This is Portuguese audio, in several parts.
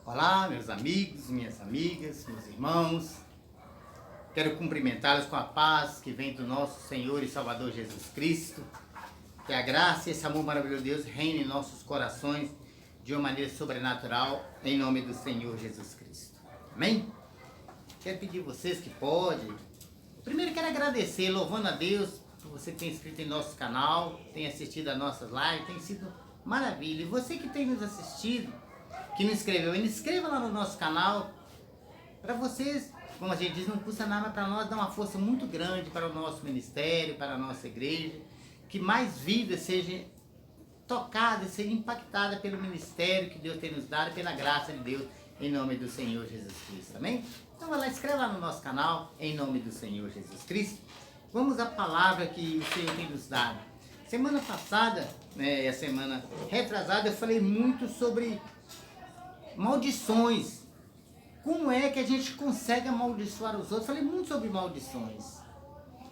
Olá, meus amigos, minhas amigas, meus irmãos. Quero cumprimentá-los com a paz que vem do nosso Senhor e Salvador Jesus Cristo. Que a graça e esse amor maravilhoso de Deus reine em nossos corações de uma maneira sobrenatural, em nome do Senhor Jesus Cristo. Amém? Quero pedir a vocês que podem. Primeiro quero agradecer, louvando a Deus, por você que tem inscrito em nosso canal, tem assistido a nossas lives, tem sido maravilha. E você que tem nos assistido, que não inscreveu, inscreva lá no nosso canal. Para vocês, como a gente diz, não custa nada, para nós dá uma força muito grande para o nosso ministério, para a nossa igreja, que mais vidas sejam tocadas, sejam impactadas pelo ministério que Deus tem nos dado, pela graça de Deus, em nome do Senhor Jesus Cristo, amém? Então vai lá, inscreva lá no nosso canal, em nome do Senhor Jesus Cristo. Vamos à palavra que o Senhor tem nos dado. Semana passada, a semana retrasada, eu falei muito sobre maldições. Como é que a gente consegue amaldiçoar os outros? Falei muito sobre maldições.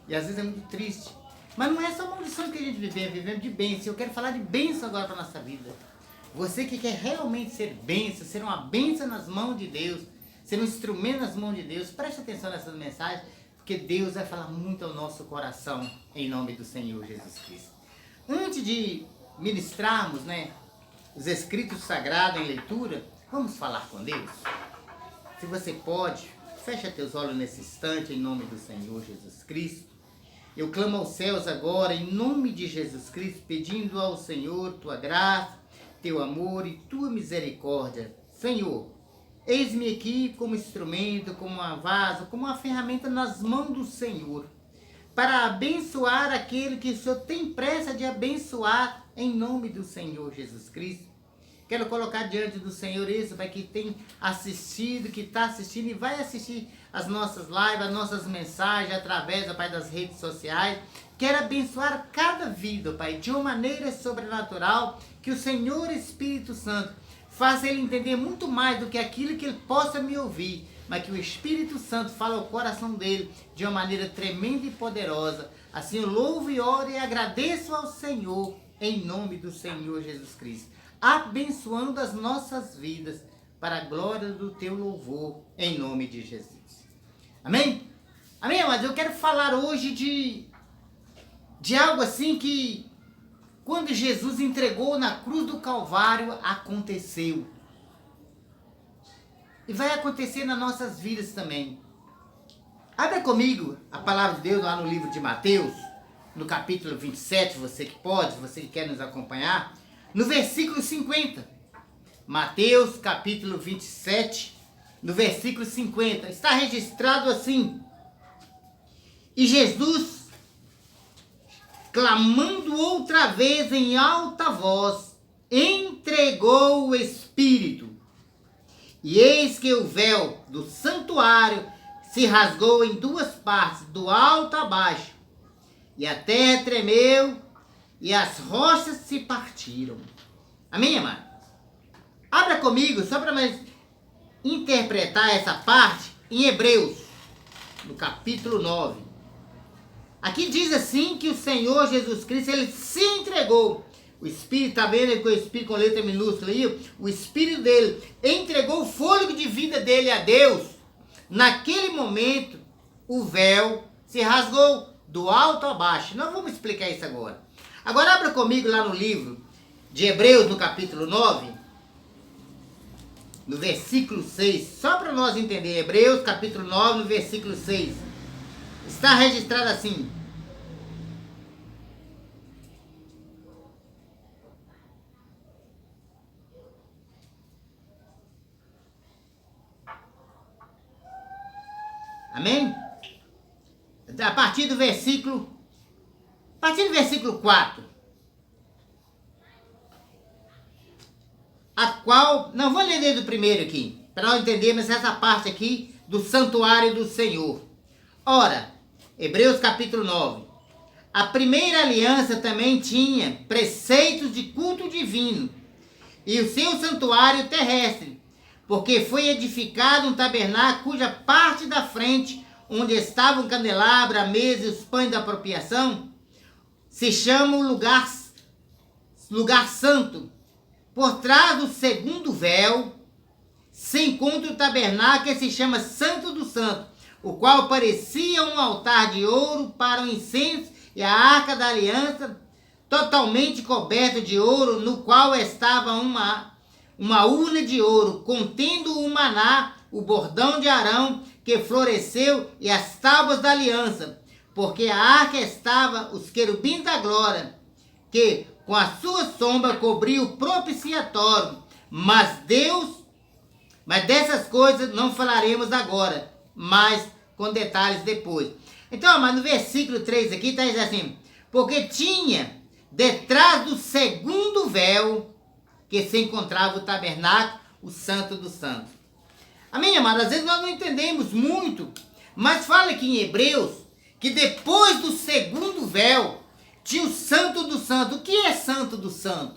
E às vezes é muito triste. Mas não é só maldições que a gente vive, vivemos de bênção. Eu quero falar de bênção agora para a nossa vida. Você que quer realmente ser bênção, ser uma bênção nas mãos de Deus, ser um instrumento nas mãos de Deus, preste atenção nessas mensagens, porque Deus vai falar muito ao nosso coração, em nome do Senhor Jesus Cristo. Antes de ministrarmos, os escritos sagrados em leitura, vamos falar com Deus? Se você pode, fecha teus olhos nesse instante, em nome do Senhor Jesus Cristo. Eu clamo aos céus agora, em nome de Jesus Cristo, pedindo ao Senhor tua graça, teu amor e tua misericórdia. Senhor, eis-me aqui como instrumento, como uma vaso, como uma ferramenta nas mãos do Senhor, para abençoar aquele que o Senhor tem pressa de abençoar, em nome do Senhor Jesus Cristo. Quero colocar diante do Senhor isso, Pai, que tem assistido, que está assistindo e vai assistir as nossas lives, as nossas mensagens através, Pai, das redes sociais. Quero abençoar cada vida, Pai, de uma maneira sobrenatural, que o Senhor Espírito Santo faça ele entender muito mais do que aquilo que ele possa me ouvir, mas que o Espírito Santo fale ao coração dele de uma maneira tremenda e poderosa. Assim eu louvo e oro e agradeço ao Senhor, em nome do Senhor Jesus Cristo, abençoando as nossas vidas para a glória do teu louvor, em nome de Jesus. Amém? Amém, amados? Eu quero falar hoje de algo assim que, quando Jesus entregou na cruz do Calvário, aconteceu. E vai acontecer nas nossas vidas também. Abra comigo a palavra de Deus lá no livro de Mateus, no capítulo 27, você que pode, você que quer nos acompanhar, no versículo 50. Mateus, capítulo 27, no versículo 50. Está registrado assim: E Jesus, clamando outra vez em alta voz, entregou o Espírito. E eis que o véu do santuário se rasgou em duas partes, do alto a baixo, e a terra tremeu, e as rochas se partiram. Amém, amado? Abra comigo, só para mais interpretar essa parte, em Hebreus, no capítulo 9. Aqui diz assim que o Senhor Jesus Cristo, ele se entregou. O Espírito, está vendo com o Espírito com letra minúscula aí? O Espírito dele entregou o fôlego de vida dele a Deus. Naquele momento, o véu se rasgou do alto a baixo. Nós vamos explicar isso agora. Agora abra comigo lá no livro de Hebreus, no capítulo 9, no versículo 6. Só para nós entender, Hebreus, capítulo 9, no versículo 6. Está registrado assim: Amém? A partir do versículo 4. A qual, não vou ler desde o primeiro aqui, para nós entendermos essa parte aqui do santuário do Senhor. Ora, Hebreus capítulo 9. A primeira aliança também tinha preceitos de culto divino e o seu santuário terrestre, porque foi edificado um tabernáculo cuja parte da frente onde estava o candelabro, a mesa e os pães da apropriação, se chama o lugar santo. Por trás do segundo véu se encontra o tabernáculo que se chama Santo do Santo, o qual parecia um altar de ouro para o incenso e a arca da aliança, totalmente coberto de ouro, no qual estava uma urna de ouro, contendo o maná, o bordão de Arão, que floresceu, e as tábuas da aliança, porque a arca estava os querubins da glória, que com a sua sombra cobria o propiciatório. Mas dessas coisas não falaremos agora, mas com detalhes depois. Então, mas no versículo 3 aqui está dizendo assim, porque tinha detrás do segundo véu que se encontrava o tabernáculo, o Santo dos Santos. Amém, amado? Às vezes nós não entendemos muito, mas fala aqui em Hebreus que depois do segundo véu tinha o Santo do Santo. O que é Santo do Santo?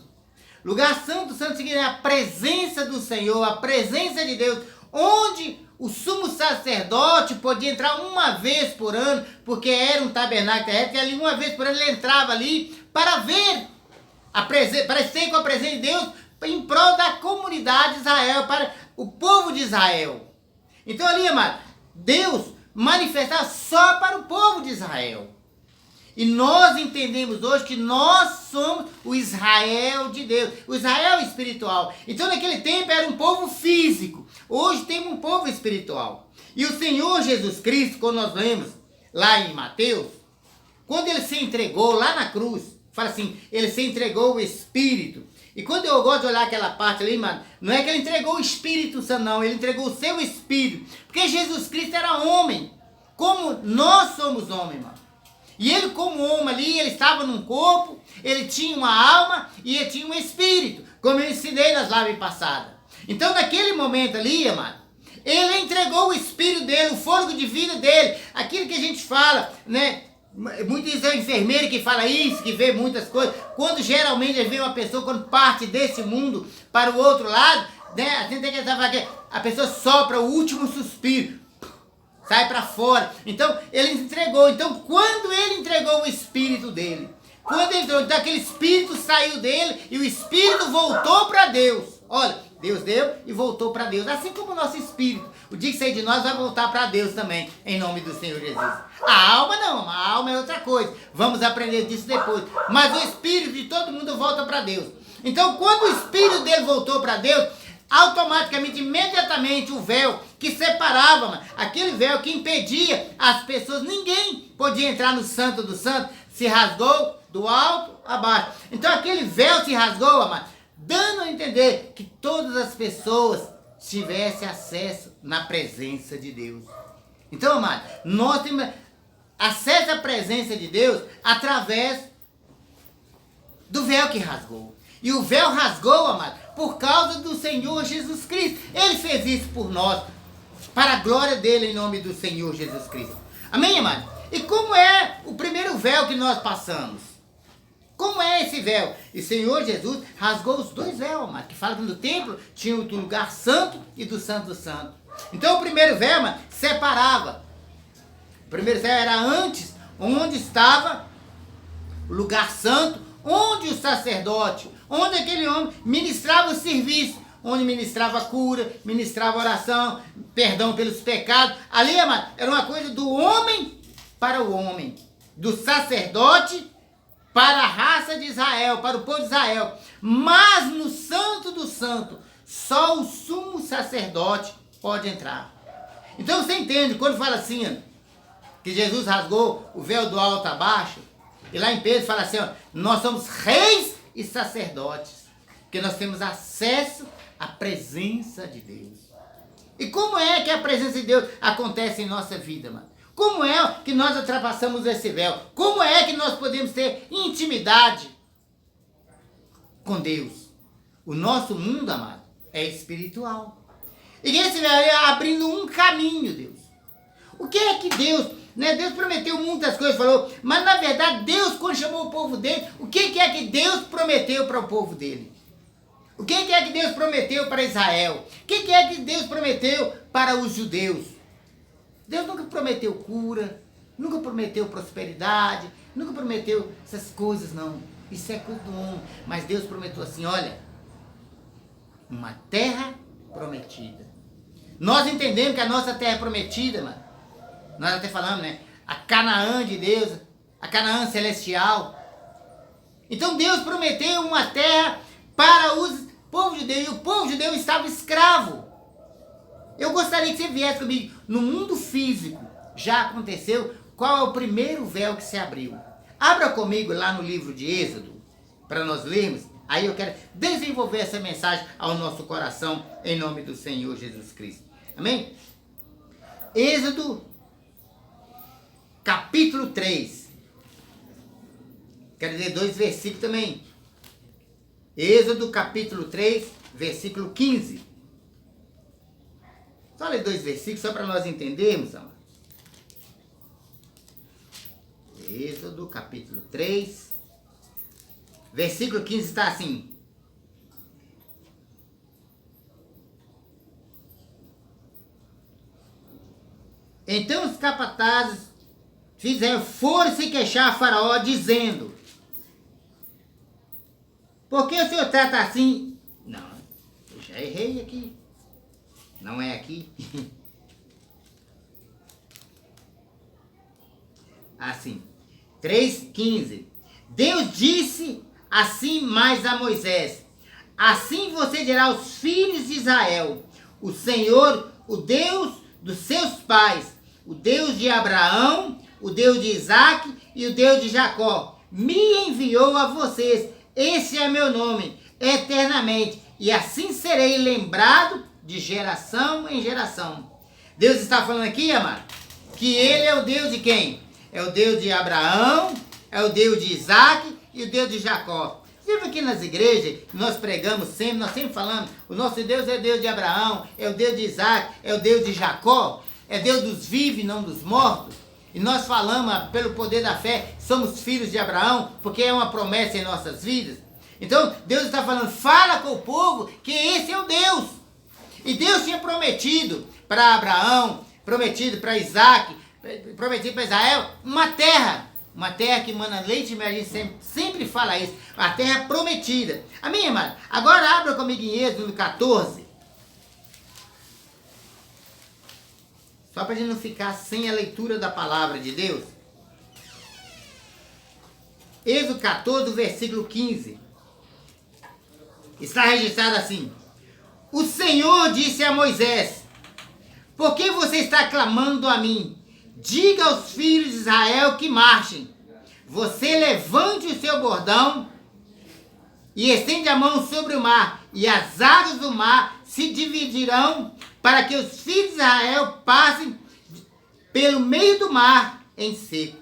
Lugar Santo, Santo significa a presença do Senhor, a presença de Deus, onde o sumo sacerdote podia entrar uma vez por ano, porque era um tabernáculo terrestre, e ali uma vez por ano ele entrava ali para ver, para estar com a presença de Deus, em prol da comunidade de Israel, para o povo de Israel. Então ali, amado, Deus manifestava só para o povo de Israel. E nós entendemos hoje que nós somos o Israel de Deus, o Israel espiritual. Então naquele tempo era um povo físico, hoje temos um povo espiritual. E o Senhor Jesus Cristo, quando nós lemos lá em Mateus, quando ele se entregou lá na cruz, fala assim, ele se entregou o Espírito. E quando eu gosto de olhar aquela parte ali, mano, não é que ele entregou o Espírito Santo, não, ele entregou o seu Espírito. Porque Jesus Cristo era homem, como nós somos homens, mano. E ele como homem ali, ele estava num corpo, ele tinha uma alma e ele tinha um espírito, como eu ensinei nas lives passadas. Então naquele momento ali, amado, ele entregou o espírito dele, o fôlego de vida dele, aquilo que a gente fala, né? Muitos dizem, é o enfermeiro que fala isso, que vê muitas coisas. Quando geralmente vê uma pessoa, quando parte desse mundo para o outro lado, né? A gente tem que falar que a pessoa sopra o último suspiro, sai para fora. Então, ele entregou. Então, quando ele entregou o espírito dele, quando ele entrou, então aquele espírito saiu dele e o espírito voltou para Deus. Olha, Deus deu e voltou para Deus. Assim como o nosso espírito. O dia que sair de nós vai voltar para Deus também, em nome do Senhor Jesus. A alma não, a alma é outra coisa. Vamos aprender disso depois. Mas o espírito de todo mundo volta para Deus. Então, quando o espírito dele voltou para Deus, automaticamente, imediatamente, o véu que separava, aquele véu que impedia as pessoas, ninguém podia entrar no Santo do Santo, se rasgou do alto a baixo. Então aquele véu se rasgou, amado, dando a entender que todas as pessoas tivessem acesso na presença de Deus. Então, amado, nós temos acesso à presença de Deus através do véu que rasgou. E o véu rasgou, amado, por causa do Senhor Jesus Cristo. Ele fez isso por nós, para a glória dele, em nome do Senhor Jesus Cristo. Amém, amado? E como é o primeiro véu que nós passamos? Como é esse véu? E o Senhor Jesus rasgou os dois véus, amado, que fala que no templo tinha o do lugar santo e do santo do santo. Então o primeiro véu, amado, separava. O primeiro véu era antes, onde estava o lugar santo, onde o sacerdote, onde aquele homem ministrava o serviço, onde ministrava a cura, ministrava a oração, perdão pelos pecados. Ali, amado, era uma coisa do homem para o homem, do sacerdote para a raça de Israel, para o povo de Israel. Mas no Santo do Santo, só o sumo sacerdote pode entrar. Então você entende, quando fala assim, ó, que Jesus rasgou o véu do alto a baixo, e lá em Pedro fala assim, ó, nós somos reis e sacerdotes, porque nós temos acesso à presença de Deus. E como é que a presença de Deus acontece em nossa vida, mano? Como é que nós ultrapassamos esse véu? Como é que nós podemos ter intimidade com Deus? O nosso mundo, amado, é espiritual. E esse véu é abrindo um caminho, Deus. O que é que Deus, né? Deus prometeu muitas coisas, falou, mas na verdade Deus, quando chamou o povo dele, o que é que Deus prometeu para o povo dele? O que é que Deus prometeu para Israel? O que é que Deus prometeu para os judeus? Deus nunca prometeu cura, nunca prometeu prosperidade, nunca prometeu essas coisas, não. Isso é culto do homem. Mas Deus prometeu assim, olha, uma terra prometida. Nós entendemos que a nossa terra é prometida, mano. Nós até falamos, né? A Canaã de Deus, a Canaã celestial. Então Deus prometeu uma terra para o povo judeu, e o povo judeu estava escravo. Eu gostaria que você viesse comigo. No mundo físico, já aconteceu, qual é o primeiro véu que se abriu? Abra comigo lá no livro de Êxodo, para nós lermos. Aí eu quero desenvolver essa mensagem ao nosso coração, em nome do Senhor Jesus Cristo. Amém? Êxodo, capítulo 3. Quero dizer 2 versículos também. Êxodo, capítulo 3, versículo 15. Só ler 2 versículos, só para nós entendermos, amor. Êxodo, capítulo 3, versículo 15 está assim. Então os capatazes foram se queixar a Faraó, dizendo: por que o senhor trata assim? Não, eu já errei aqui. Não é aqui. Assim. 3,15. Deus disse assim mais a Moisés: assim você dirá aos filhos de Israel: o Senhor, o Deus dos seus pais, o Deus de Abraão, o Deus de Isaque e o Deus de Jacó, me enviou a vocês. Esse é meu nome, eternamente, e assim serei lembrado de geração em geração. Deus está falando aqui, amado, que Ele é o Deus de quem? É o Deus de Abraão, é o Deus de Isaque e o Deus de Jacó. Você viu aqui nas igrejas, nós pregamos sempre, nós sempre falamos, o nosso Deus é o Deus de Abraão, é o Deus de Isaque, é o Deus de Jacó, é Deus dos vivos e não dos mortos. E nós falamos, pelo poder da fé, somos filhos de Abraão, porque é uma promessa em nossas vidas. Então, Deus está falando, fala com o povo que esse é o Deus. E Deus tinha prometido para Abraão, prometido para Isaque, prometido para Israel, uma terra que mana leite e mel. A gente sempre fala isso, a terra prometida. Amém, irmã? Agora abra comigo em Êxodo 14. Só para a gente não ficar sem a leitura da palavra de Deus. Êxodo 14, versículo 15. Está registrado assim: o Senhor disse a Moisés: por que você está clamando a mim? Diga aos filhos de Israel que marchem. Você levante o seu bordão e estende a mão sobre o mar, e as águas do mar se dividirão para que os filhos de Israel passem pelo meio do mar em seco.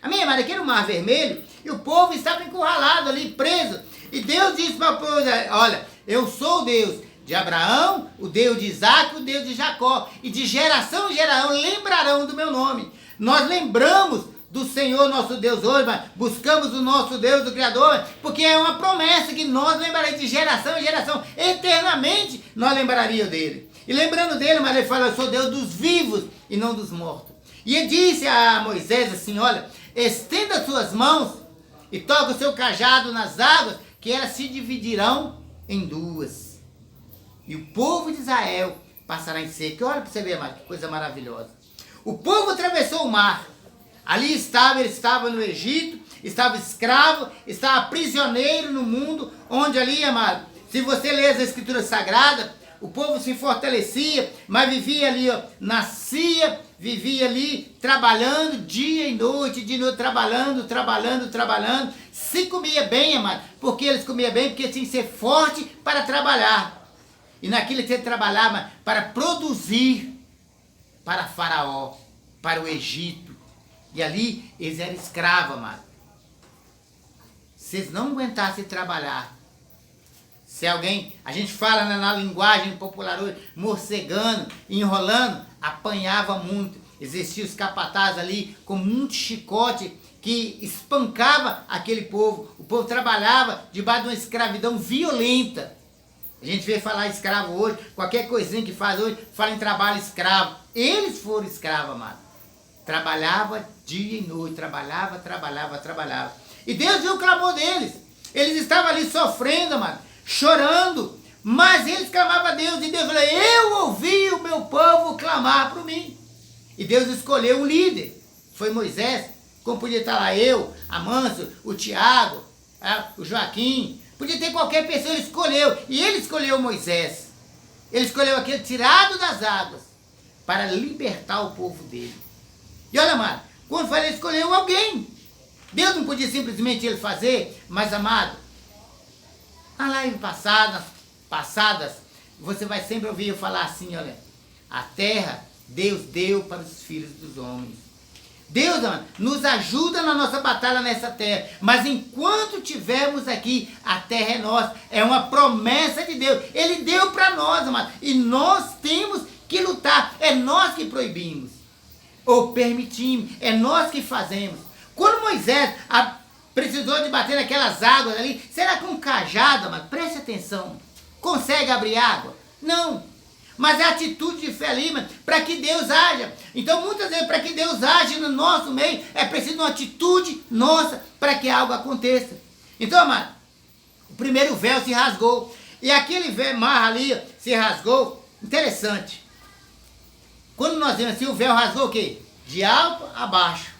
Amém, amado? Aqui no Mar Vermelho, e o povo estava encurralado ali, preso. E Deus disse para o povo: olha, eu sou o Deus de Abraão, o Deus de Isaque, o Deus de Jacó, e de geração em geração lembrarão do meu nome. Nós lembramos do Senhor nosso Deus hoje, mas buscamos o nosso Deus, o Criador, porque é uma promessa que nós lembraremos de geração em geração, eternamente nós lembraríamos dele. E lembrando dele, mas ele fala: eu sou Deus dos vivos e não dos mortos. E ele disse a Moisés assim: olha, estenda suas mãos e toca o seu cajado nas águas, que elas se dividirão em duas. E o povo de Israel passará em seco. Olha para você ver, que coisa maravilhosa. O povo atravessou o mar. Ali estava, ele estava no Egito, estava escravo, estava prisioneiro no mundo, onde ali, amado, se você ler as escrituras sagradas, o povo se fortalecia, mas vivia ali, nascia, vivia ali, trabalhando dia e noite, trabalhando, se comia bem, amado, porque eles comiam bem, porque tinha que ser forte para trabalhar. E naquilo que você trabalhava para produzir para Faraó, para o Egito. E ali eles eram escravos, amado. Se eles não aguentassem trabalhar, se alguém, a gente fala na linguagem popular hoje, morcegando, enrolando, apanhava muito. Existiam os capatazes ali com muito chicote que espancava aquele povo. O povo trabalhava debaixo de uma escravidão violenta. A gente vê falar escravo hoje, qualquer coisinha que faz hoje, fala em trabalho escravo. Eles foram escravos, amado. Trabalhava dia e noite, trabalhava. E Deus viu o clamor deles. Eles estavam ali sofrendo, amado, chorando. Mas eles clamavam a Deus. E Deus falou, eu ouvi o meu povo clamar por mim. E Deus escolheu um líder. Foi Moisés. Como podia estar lá eu, Amâncio, o Tiago, o Joaquim. Podia ter qualquer pessoa, ele escolheu. E ele escolheu Moisés. Ele escolheu aquele tirado das águas para libertar o povo dele. E olha, amado, quando foi, ele escolheu alguém. Deus não podia simplesmente ele fazer, mas, amado, na live passadas, você vai sempre ouvir eu falar assim, olha, a terra Deus deu para os filhos dos homens. Deus, amado, nos ajuda na nossa batalha nessa terra, mas enquanto tivermos aqui, a terra é nossa, é uma promessa de Deus, Ele deu para nós, amado, e nós temos que lutar, é nós que proibimos, ou permitimos, é nós que fazemos. Quando Moisés precisou de bater naquelas águas ali, será que um cajado, amado, preste atenção, consegue abrir água? Não. Mas é a atitude de fé ali, para que Deus haja. Então, muitas vezes, para que Deus haja no nosso meio, é preciso uma atitude nossa para que algo aconteça. Então, amado, o primeiro véu se rasgou. E aquele véu mar ali se rasgou. Interessante. Quando nós vemos assim, o véu rasgou o quê? De alto a baixo.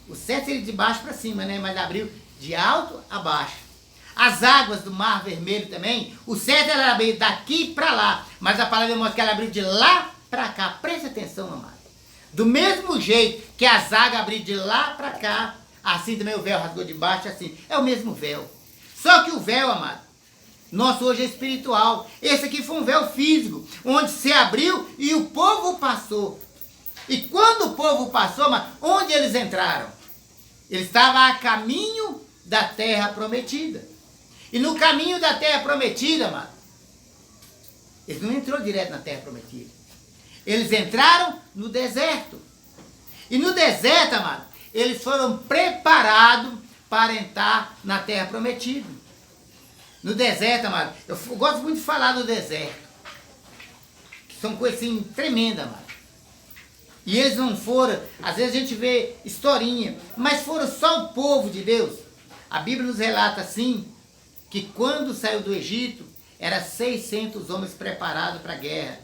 O certo seria de baixo para cima, né? Mas abriu de alto a baixo. As águas do Mar Vermelho também, o certo era abrir daqui para lá, mas a palavra mostra que ela abriu de lá para cá. Preste atenção, amado. Do mesmo jeito que as águas abriram de lá para cá, assim também o véu rasgou de baixo, assim. É o mesmo véu. Só que o véu, amado, nosso hoje é espiritual. Esse aqui foi um véu físico, onde se abriu e o povo passou. E quando o povo passou, amado, onde eles entraram? Eles estavam a caminho da terra prometida. E no caminho da terra prometida, amado, eles não entrou direto na terra prometida. Eles entraram no deserto. E no deserto, amado, eles foram preparados para entrar na terra prometida. No deserto, amado, eu gosto muito de falar do deserto. São coisas assim tremendas, amado. E eles não foram, às vezes a gente vê historinha, mas foram só o povo de Deus. A Bíblia nos relata assim, que quando saiu do Egito, era 600 homens preparados para a guerra.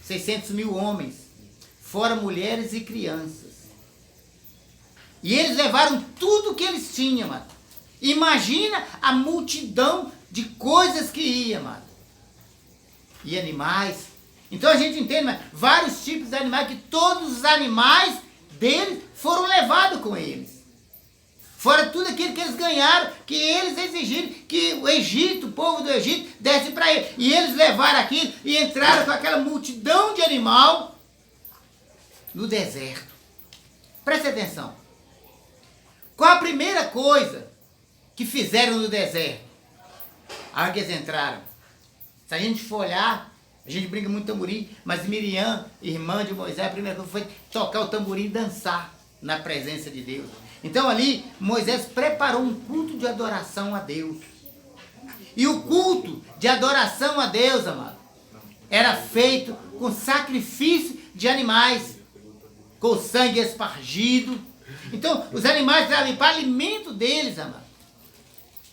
600 mil homens, fora mulheres e crianças. E eles levaram tudo que eles tinham, mano. Imagina a multidão de coisas que ia, mano. E animais. Então a gente entende, mano, vários tipos de animais, que todos os animais deles foram levados com eles. Fora tudo aquilo que eles ganharam, que eles exigiram que o Egito, o povo do Egito, desse para eles. E eles levaram aquilo e entraram com aquela multidão de animal no deserto. Preste atenção. Qual a primeira coisa que fizeram no deserto? A hora que eles entraram. Se a gente for olhar, a gente brinca muito tamborim, mas Miriam, irmã de Moisés, a primeira coisa foi tocar o tamborim e dançar na presença de Deus. Então ali, Moisés preparou um culto de adoração a Deus. E o culto de adoração a Deus, amado, era feito com sacrifício de animais, com sangue espargido. Então, os animais eram para alimento deles, amado.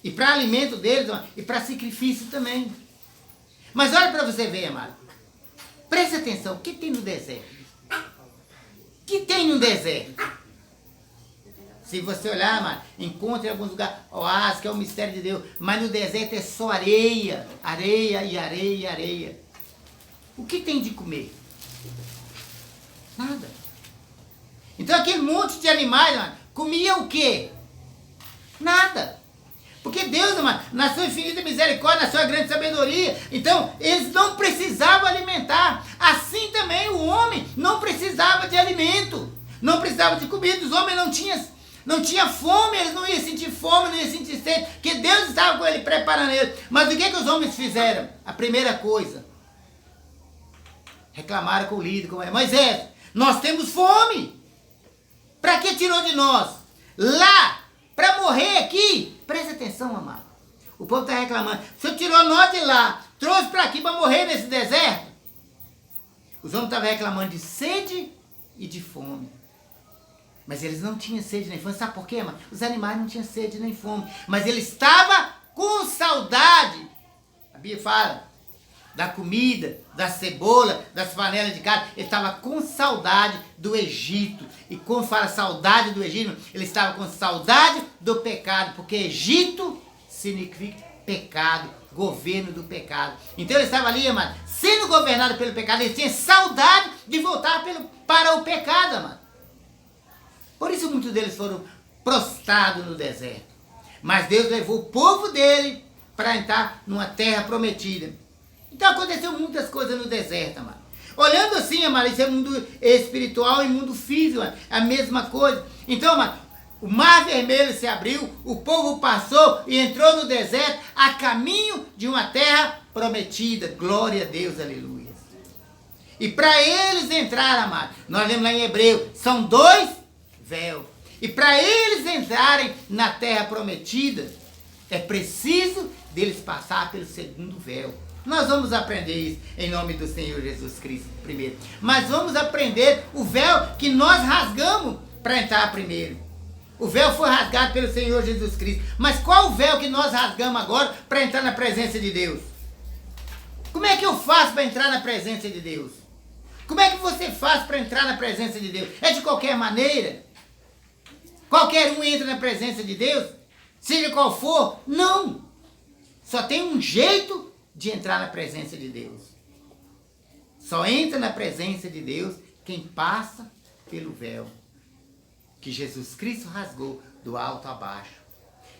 E para alimento deles, amado, e para sacrifício também. Mas olha para você ver, amado. Preste atenção, o que tem no deserto? O que tem no deserto? Se você olhar, mano, encontra em alguns lugares oásis, que é o mistério de Deus. Mas no deserto é só areia. Areia e areia e areia. O que tem de comer? Nada. Então aquele monte de animais, mano, comia o quê? Nada. Porque Deus, mano, na sua infinita misericórdia, na sua grande sabedoria, então eles não precisavam alimentar. Assim também o homem não precisava de alimento. Não precisava de comida. Os homens não tinha fome, eles não iam sentir fome, não iam sentir sede, porque Deus estava com ele, preparando ele. Mas o que os homens fizeram? A primeira coisa, reclamaram com o líder, com ele. Moisés, nós temos fome. Para que tirou de nós? Lá, para morrer aqui? Presta atenção, amado. O povo está reclamando. O Senhor tirou nós de lá, trouxe para aqui para morrer nesse deserto. Os homens estavam reclamando de sede e de fome. Mas eles não tinham sede nem fome. Sabe por quê, mano? Os animais não tinham sede nem fome. Mas ele estava com saudade. A Bíblia fala da comida, da cebola, das panelas de carne. Ele estava com saudade do Egito. E quando fala saudade do Egito, ele estava com saudade do pecado. Porque Egito significa pecado, governo do pecado. Então ele estava ali, amado, sendo governado pelo pecado. Ele tinha saudade de voltar para o pecado, amado. Por isso muitos deles foram prostrados no deserto. Mas Deus levou o povo dele para entrar numa terra prometida. Então aconteceu muitas coisas no deserto, amado. Olhando assim, amado, isso é mundo espiritual e mundo físico, amado, a mesma coisa. Então, amado, o mar vermelho se abriu, o povo passou e entrou no deserto a caminho de uma terra prometida. Glória a Deus, aleluia. E para eles entrar, amado, nós lemos lá em Hebreu, são 2 véu. E para eles entrarem na terra prometida, é preciso deles passar pelo segundo véu. Nós vamos aprender isso em nome do Senhor Jesus Cristo primeiro. Mas vamos aprender o véu que nós rasgamos para entrar primeiro. O véu foi rasgado pelo Senhor Jesus Cristo. Mas qual o véu que nós rasgamos agora para entrar na presença de Deus? Como é que eu faço para entrar na presença de Deus? Como é que você faz para entrar na presença de Deus? É de qualquer maneira? Qualquer um entra na presença de Deus? Seja qual for? Não! Só tem um jeito de entrar na presença de Deus. Só entra na presença de Deus quem passa pelo véu que Jesus Cristo rasgou do alto a baixo.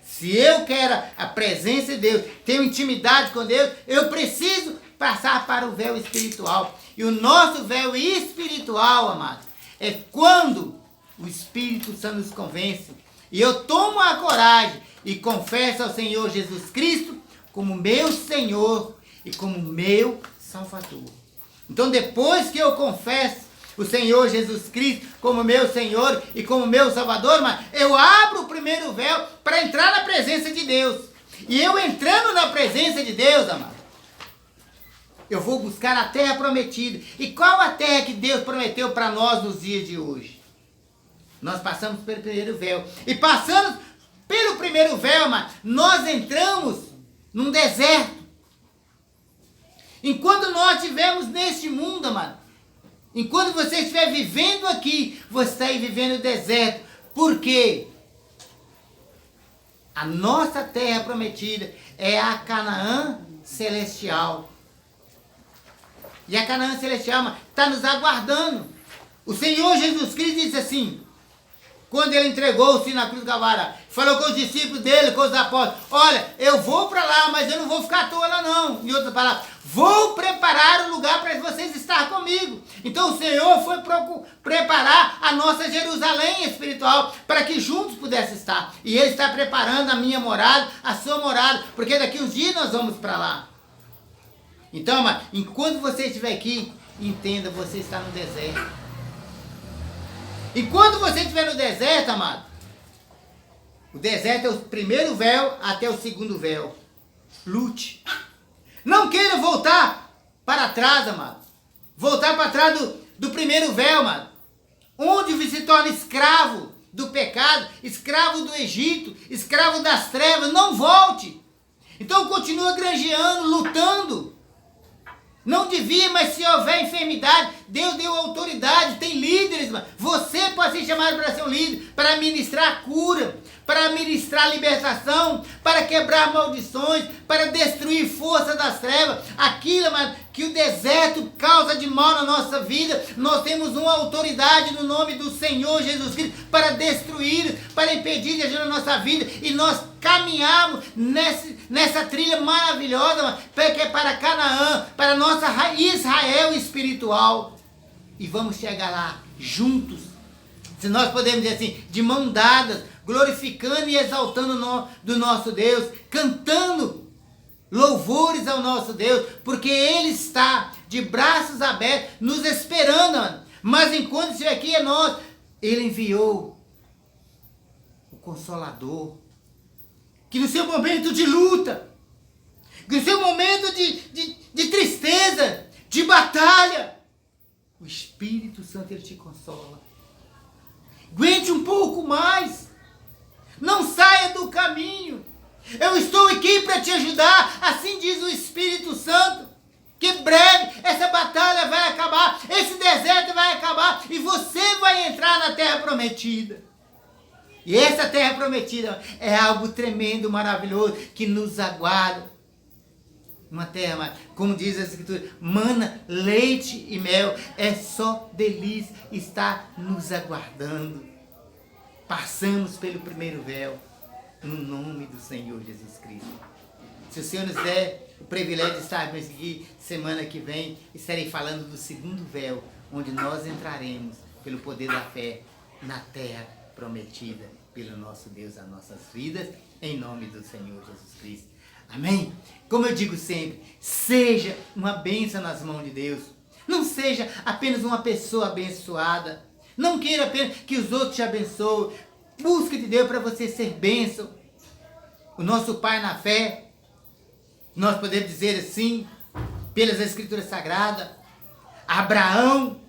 Se eu quero a presença de Deus, tenho intimidade com Deus, eu preciso passar para o véu espiritual. E o nosso véu espiritual, amado, é quando o Espírito Santo nos convence. E eu tomo a coragem e confesso ao Senhor Jesus Cristo como meu Senhor e como meu Salvador. Então depois que eu confesso o Senhor Jesus Cristo como meu Senhor e como meu Salvador, mas eu abro o primeiro véu para entrar na presença de Deus. E eu entrando na presença de Deus, amado, eu vou buscar a terra prometida. E qual a terra que Deus prometeu para nós nos dias de hoje? Nós passamos pelo primeiro véu. E passando pelo primeiro véu, amado, nós entramos num deserto. Enquanto nós estivermos neste mundo, amado, enquanto você estiver vivendo aqui, você está aí vivendo o deserto. Por quê? A nossa terra prometida é a Canaã celestial. E a Canaã celestial está nos aguardando. O Senhor Jesus Cristo disse assim, quando ele entregou-se na cruz do Calvário, falou com os discípulos dele, com os apóstolos, olha, eu vou para lá, mas eu não vou ficar à toa lá não. Em outras palavras, vou preparar o lugar para vocês estar comigo. Então o Senhor foi preparar a nossa Jerusalém espiritual, para que juntos pudesse estar. E Ele está preparando a minha morada, a sua morada, porque daqui uns dias nós vamos para lá. Então, amado, enquanto você estiver aqui, entenda, você está no deserto. E quando você estiver no deserto, amado, o deserto é o primeiro véu até o segundo véu. Lute. Não queira voltar para trás, amado. Voltar para trás do primeiro véu, amado. Onde você se torna escravo do pecado, escravo do Egito, escravo das trevas. Não volte. Então continua granjeando, lutando. Não devia, mas se houver enfermidade, Deus deu autoridade, tem líderes, mano. Você pode ser chamado para ser um líder, para ministrar cura, para ministrar libertação, para quebrar maldições, para destruir força das trevas. Aquilo, mano, que o deserto causa de mal na nossa vida, nós temos uma autoridade no nome do Senhor Jesus Cristo para destruir, para impedir de agir na nossa vida. E nós caminhamos nessa trilha maravilhosa, mano, que é para Canaã, para a nossa Israel espiritual. E vamos chegar lá juntos, se nós podemos dizer assim, de mão dadas, glorificando e exaltando o nome do nosso Deus, cantando louvores ao nosso Deus, porque Ele está de braços abertos, nos esperando, mano. Mas enquanto estiver aqui é nós, Ele enviou o Consolador, que no seu momento de luta, que no seu momento de tristeza, de batalha, o Espírito Santo ele te consola. Aguente um pouco mais. Não saia do caminho. Eu estou aqui para te ajudar, assim diz o Espírito Santo, que breve essa batalha vai acabar, esse deserto vai acabar e você vai entrar na terra prometida. E essa terra prometida é algo tremendo, maravilhoso, que nos aguarda. Uma terra, como diz a Escritura, mana, leite e mel, é só delícia, está nos aguardando. Passamos pelo primeiro véu, no nome do Senhor Jesus Cristo. Se o Senhor nos der o privilégio de estarmos aqui semana que vem, estarei falando do segundo véu, onde nós entraremos pelo poder da fé na terra prometida pelo nosso Deus às nossas vidas, em nome do Senhor Jesus Cristo. Amém? Como eu digo sempre, seja uma bênção nas mãos de Deus. Não seja apenas uma pessoa abençoada. Não queira apenas que os outros te abençoem. Busque de Deus para você ser bênção. O nosso Pai na fé, nós podemos dizer assim, pelas Escrituras Sagradas, Abraão,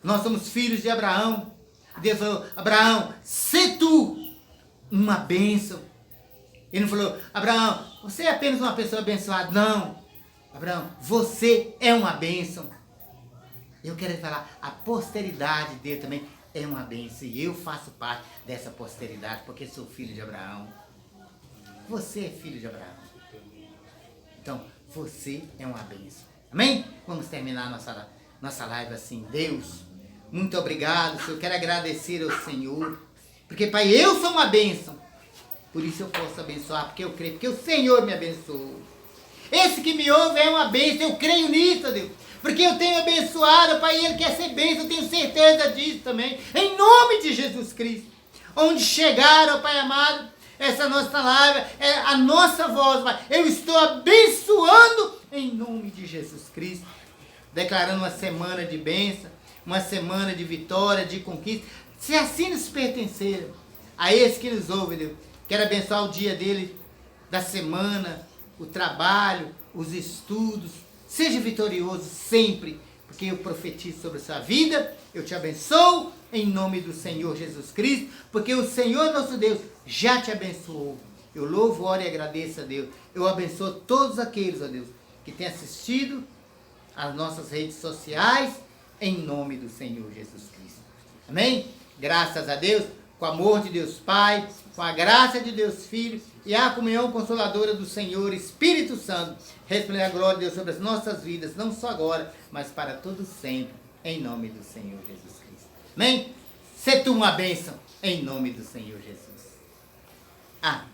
nós somos filhos de Abraão. Deus falou, Abraão, sê tu uma bênção. Ele não falou, Abraão, você é apenas uma pessoa abençoada. Não, Abraão, você é uma bênção. Eu quero falar, a posteridade dele também é uma bênção. E eu faço parte dessa posteridade, porque sou filho de Abraão. Você é filho de Abraão. Então, você é uma bênção. Amém? Vamos terminar nossa live assim. Deus, muito obrigado, Senhor. Eu quero agradecer ao Senhor. Porque, Pai, eu sou uma bênção. Por isso eu posso abençoar, porque eu creio. Porque o Senhor me abençoou. Esse que me ouve é uma bênção. Eu creio nisso, Deus. Porque eu tenho abençoado, Pai, e Ele quer ser bênção. Eu tenho certeza disso também. Em nome de Jesus Cristo. Onde chegaram, Pai amado, essa nossa live, a nossa voz, Pai. Eu estou abençoando em nome de Jesus Cristo. Declarando uma semana de bênção, uma semana de vitória, de conquista. Se assim nos pertenceram a esse que nos ouve, Deus. Quero abençoar o dia dele, da semana, o trabalho, os estudos. Seja vitorioso sempre, porque eu profetizo sobre a sua vida. Eu te abençoo em nome do Senhor Jesus Cristo, porque o Senhor nosso Deus já te abençoou. Eu louvo, oro e agradeço a Deus. Eu abençoo todos aqueles, ó Deus, que têm assistido às nossas redes sociais, em nome do Senhor Jesus Cristo. Amém? Graças a Deus, com o amor de Deus Pai, com a graça de Deus Filho e a comunhão consoladora do Senhor Espírito Santo, resplendecer a glória de Deus sobre as nossas vidas, não só agora, mas para todo sempre, em nome do Senhor Jesus Cristo. Amém? Sê tu uma bênção, em nome do Senhor Jesus. Amém.